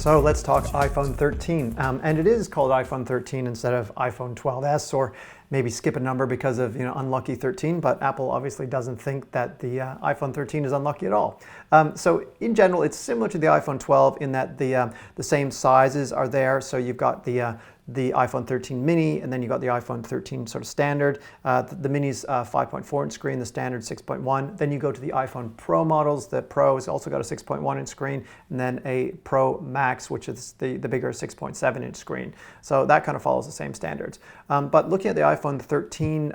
So let's talk iPhone 13, and it is called iPhone 13 instead of iPhone 12s, or maybe skip a number because of unlucky 13. But Apple obviously doesn't think that the iPhone 13 is unlucky at all. So in general, it's similar to the iPhone 12 in that the same sizes are there. So you've got the iPhone 13 mini, and then you've got the iPhone 13 sort of standard. The mini's 5.4 inch screen, the standard 6.1. Then you go to the iPhone Pro models. The Pro has also got a 6.1 inch screen, and then a Pro Max, which is the bigger 6.7 inch screen. So that kind of follows the same standards. But looking at the iPhone 13,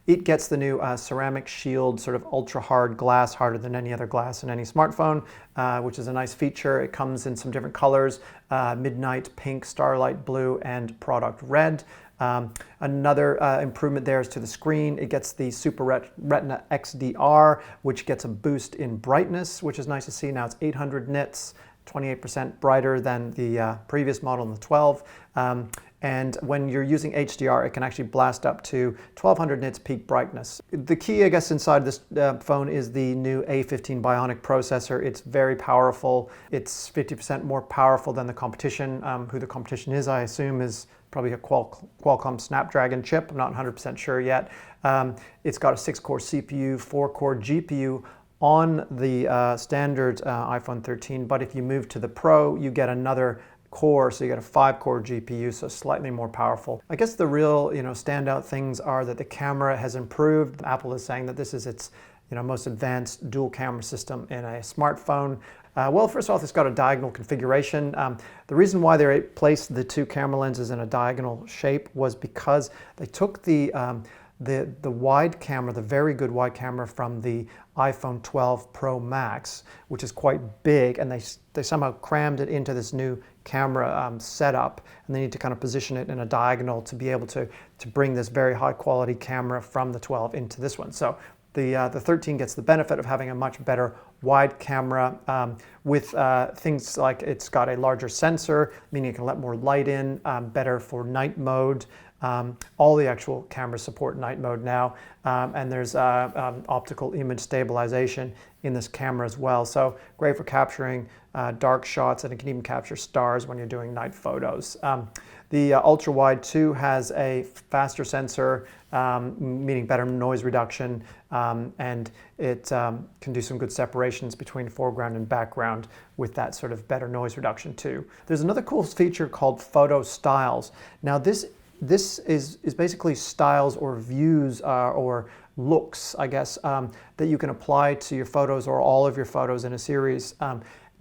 it gets the new ceramic shield, sort of ultra hard glass, harder than any other glass in any smartphone, which is a nice feature. It comes in some different colors, midnight pink, starlight blue, and product red. Another improvement there is to the screen. It gets the Super Retina XDR, which gets a boost in brightness, which is nice to see. Now it's 800 nits, 28% brighter than the previous model in the 12. And when you're using HDR, it can actually blast up to 1200 nits peak brightness. The key, I guess, inside this phone is the new A15 Bionic processor. It's very powerful. It's 50% more powerful than the competition. Who the competition is, I assume, is probably a Qualcomm Snapdragon chip. I'm not 100% sure yet. It's got a 6-core CPU, 4-core GPU on the standard iPhone 13, but if you move to the Pro, you get another core, so you get a 5-core GPU, so slightly more powerful. I guess the real standout things are that the camera has improved. Apple is saying that this is its most advanced dual camera system in a smartphone. Well, first off, it's got a diagonal configuration. The reason why they placed the two camera lenses in a diagonal shape was because they took the wide camera, the very good wide camera from the iPhone 12 Pro Max, which is quite big, and they somehow crammed it into this new camera setup, and they need to kind of position it in a diagonal to be able to bring this very high quality camera from the 12 into this one. So the 13 gets the benefit of having a much better wide camera with things like it's got a larger sensor, meaning it can let more light in, better for night mode. All the actual cameras support night mode now, and there's optical image stabilization in this camera as well. So great for capturing dark shots, and it can even capture stars when you're doing night photos. The ultra wide 2 has a faster sensor, meaning better noise reduction, and it can do some good separations between foreground and background with that sort of better noise reduction too. There's another cool feature called Photo Styles. Now this is basically styles or views or looks, I guess, that you can apply to your photos or all of your photos in a series.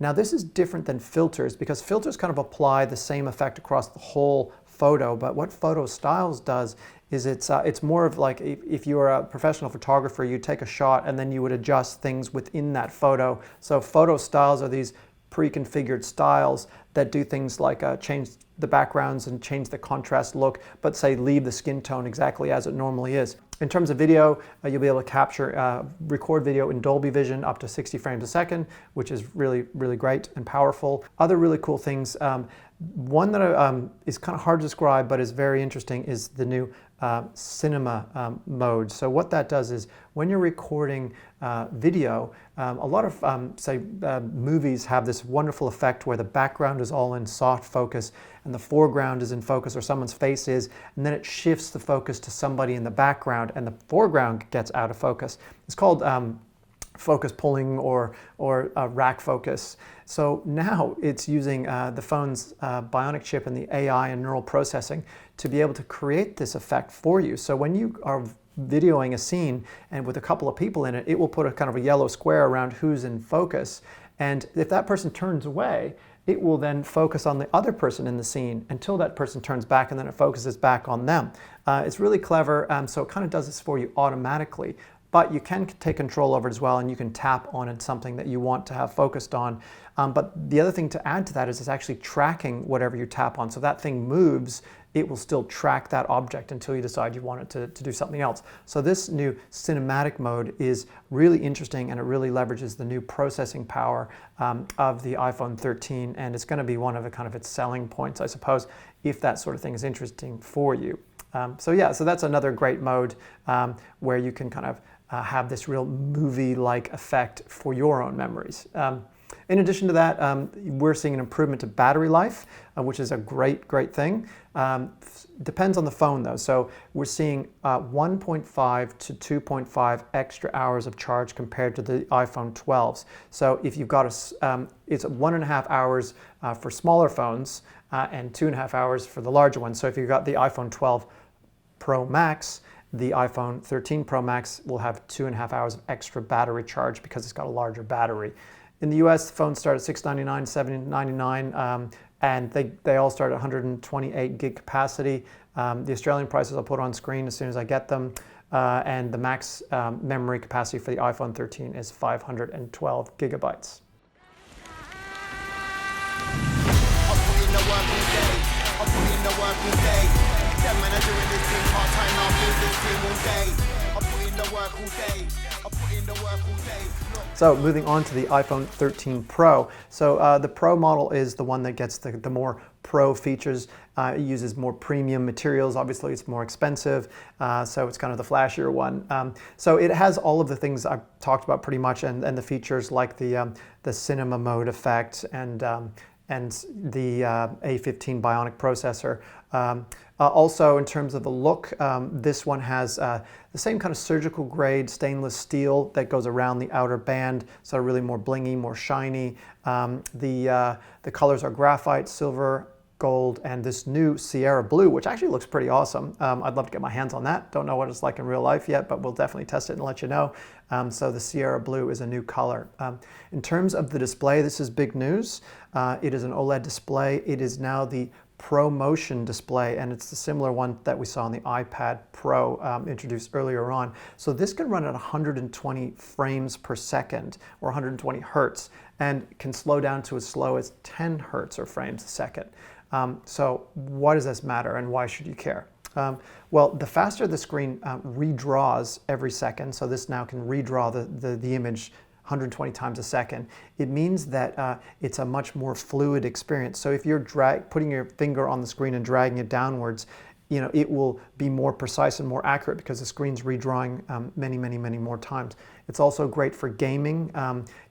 Now this is different than filters, because filters kind of apply the same effect across the whole photo, but what Photo Styles does is it's more of like if you were a professional photographer, you take a shot and then you would adjust things within that photo. So Photo Styles are these pre-configured styles that do things like change the backgrounds and change the contrast look, but say leave the skin tone exactly as it normally is. In terms of video, you'll be able to capture, record video in Dolby Vision up to 60 frames a second, which is really, really great and powerful. Other really cool things, one that is kind of hard to describe but is very interesting is the new cinema mode. So what that does is when you're recording video, a lot of say movies have this wonderful effect where the background is all in soft focus and the foreground is in focus, or someone's face is, and then it shifts the focus to somebody in the background and the foreground gets out of focus. It's called focus pulling or rack focus. So now it's using the phone's bionic chip and the AI and neural processing to be able to create this effect for you. So when you are videoing a scene and with a couple of people in it, it will put a kind of a yellow square around who's in focus. And if that person turns away, it will then focus on the other person in the scene until that person turns back, and then it focuses back on them. It's really clever, so it kind of does this for you automatically. But you can take control over it as well, and you can tap on it, something that you want to have focused on. But the other thing to add to that is it's actually tracking whatever you tap on. So that thing moves, it will still track that object until you decide you want it to do something else. So this new cinematic mode is really interesting, and it really leverages the new processing power of the iPhone 13, and it's going to be one of the kind of its selling points, I suppose, if that sort of thing is interesting for you. So that's another great mode where you can kind of have this real movie-like effect for your own memories. In addition to that, we're seeing an improvement to battery life, which is a great thing. Depends on the phone though. So we're seeing 1.5 to 2.5 extra hours of charge compared to the iPhone 12s. So if you've got it's 1.5 hours for smaller phones and 2.5 hours for the larger ones. So if you've got the iPhone 12 Pro Max, the iPhone 13 Pro Max will have 2.5 hours of extra battery charge because it's got a larger battery. In the US, the phones start at $699, $799, and they all start at 128 gig capacity. The Australian prices I'll put on screen as soon as I get them. And the max memory capacity for the iPhone 13 is 512 gigabytes. So moving on to the iPhone 13 Pro. So the Pro model is the one that gets the more pro features. It uses more premium materials. Obviously, it's more expensive, so it's kind of the flashier one. So it has all of the things I've talked about pretty much, and the features like the cinema mode effect and the A15 Bionic processor. Also, in terms of the look, this one has the same kind of surgical grade stainless steel that goes around the outer band, so really more blingy, more shiny. The colors are graphite, silver, gold, and this new Sierra Blue, which actually looks pretty awesome. I'd love to get my hands on that. Don't know what it's like in real life yet, but we'll definitely test it and let you know. So the Sierra Blue is a new color. In terms of the display, this is big news. It is an OLED display. It is now the ProMotion display, and it's the similar one that we saw on the iPad Pro introduced earlier on. So this can run at 120 frames per second or 120 hertz and can slow down to as slow as 10 hertz or frames a second. So why does this matter and why should you care? Well, the faster the screen redraws every second, so this now can redraw the image 120 times a second, it means that it's a much more fluid experience. So if you're putting your finger on the screen and dragging it downwards, you know, it will be more precise and more accurate because the screen's redrawing many more times. It's also great for gaming,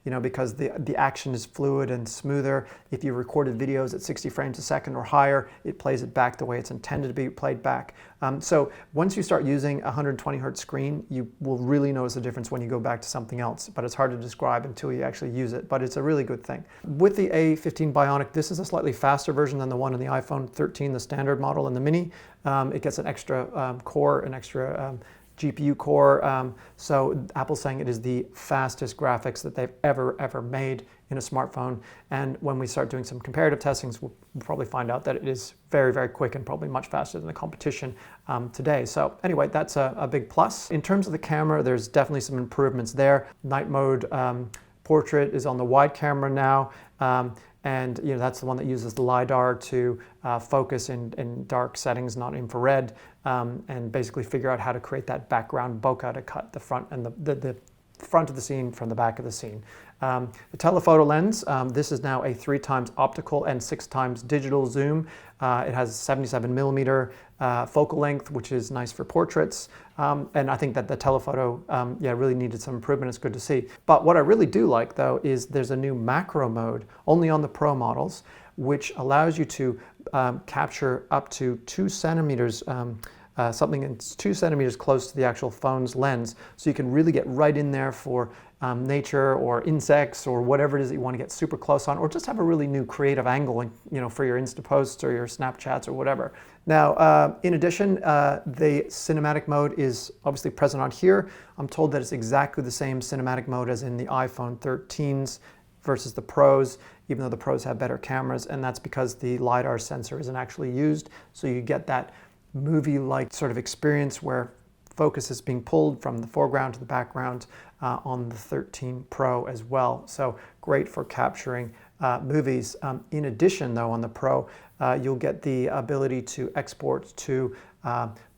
you know, because the action is fluid and smoother. If you recorded videos at 60 frames a second or higher, it plays it back the way it's intended to be played back. So once you start using a 120 hertz screen, you will really notice the difference when you go back to something else, but it's hard to describe until you actually use it, but it's a really good thing. With the A15 Bionic, this is a slightly faster version than the one in the iPhone 13, the standard model, and the mini. It gets an extra core, an extra GPU core. So Apple's saying it is the fastest graphics that they've ever made in a smartphone. And when we start doing some comparative testings, we'll probably find out that it is very quick and probably much faster than the competition today. So anyway, that's a big plus. In terms of the camera, there's definitely some improvements there. Night mode portrait is on the wide camera now. And you know, that's the one that uses the LiDAR to focus in dark settings, not infrared, and basically figure out how to create that background bokeh to cut the front and the front of the scene from the back of the scene. The telephoto lens, this is now a 3x optical and 6x digital zoom. It has 77mm focal length, which is nice for portraits. And I think that the telephoto really needed some improvement. It's good to see. But what I really do like, though, is there's a new macro mode, only on the Pro models, which allows you to capture up to 2 centimeters, something that's 2 centimeters close to the actual phone's lens. So you can really get right in there for nature or insects or whatever it is that you want to get super close on, or just have a really new creative angle, you know, for your Insta posts or your Snapchats or whatever. Now, in addition, the cinematic mode is obviously present on here. I'm told that it's exactly the same cinematic mode as in the iPhone 13s versus the Pros, even though the Pros have better cameras, and that's because the LiDAR sensor isn't actually used. So you get that movie-like sort of experience where focus is being pulled from the foreground to the background on the 13 Pro as well. So great for capturing movies. In addition, though, on the Pro, you'll get the ability to export to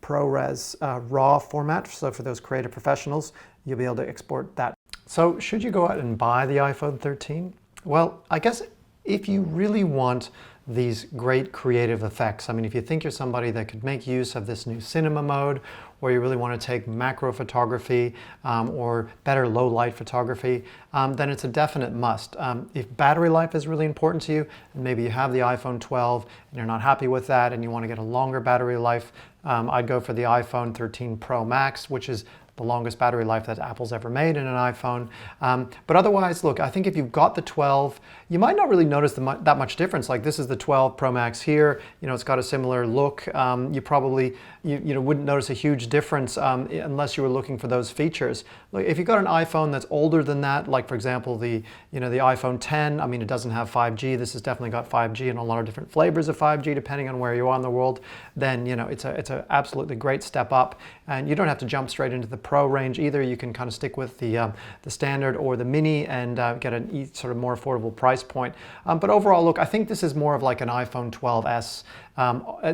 ProRes RAW format. So for those creative professionals, you'll be able to export that. So should you go out and buy the iPhone 13? Well, I guess if you really want these great creative effects. I mean, if you think you're somebody that could make use of this new cinema mode, or you really want to take macro photography or better low light photography, then it's a definite must. If battery life is really important to you, and maybe you have the iPhone 12 and you're not happy with that and you want to get a longer battery life, I'd go for the iPhone 13 Pro Max, which is the longest battery life that Apple's ever made in an iPhone. But otherwise, look, I think if you've got the 12, you might not really notice that much difference. Like this is the 12 Pro Max here, it's got a similar look. You probably wouldn't notice a huge difference unless you were looking for those features. Look, if you've got an iPhone that's older than that, like for example the iPhone 10, I mean it doesn't have 5G. This has definitely got 5G and a lot of different flavors of 5G depending on where you are in the world. Then it's an absolutely great step up, and you don't have to jump straight into the Pro range either. You can kind of stick with the standard or the mini and get a sort of more affordable price point. But overall, look, I think this is more of like an iPhone 12s.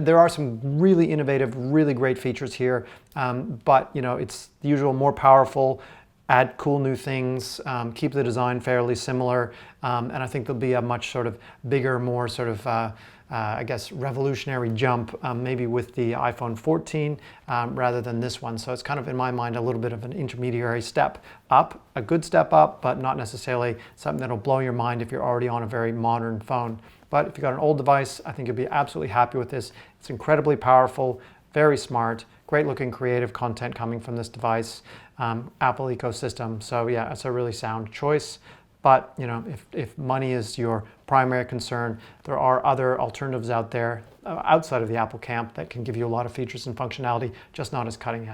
There are some really innovative, really great features here, but it's the usual, more powerful, add cool new things, keep the design fairly similar, and I think there'll be a much sort of bigger, more sort of I guess revolutionary jump maybe with the iPhone 14 rather than this one. So it's kind of, in my mind, a little bit of an intermediary step up, a good step up, but not necessarily something that'll blow your mind if you're already on a very modern phone. But if you've got an old device, I think you'll be absolutely happy with this. It's incredibly powerful, very smart, great looking creative content coming from this device, Apple ecosystem. So yeah, it's a really sound choice. But if money is your primary concern, there are other alternatives out there outside of the Apple camp that can give you a lot of features and functionality, just not as cutting edge.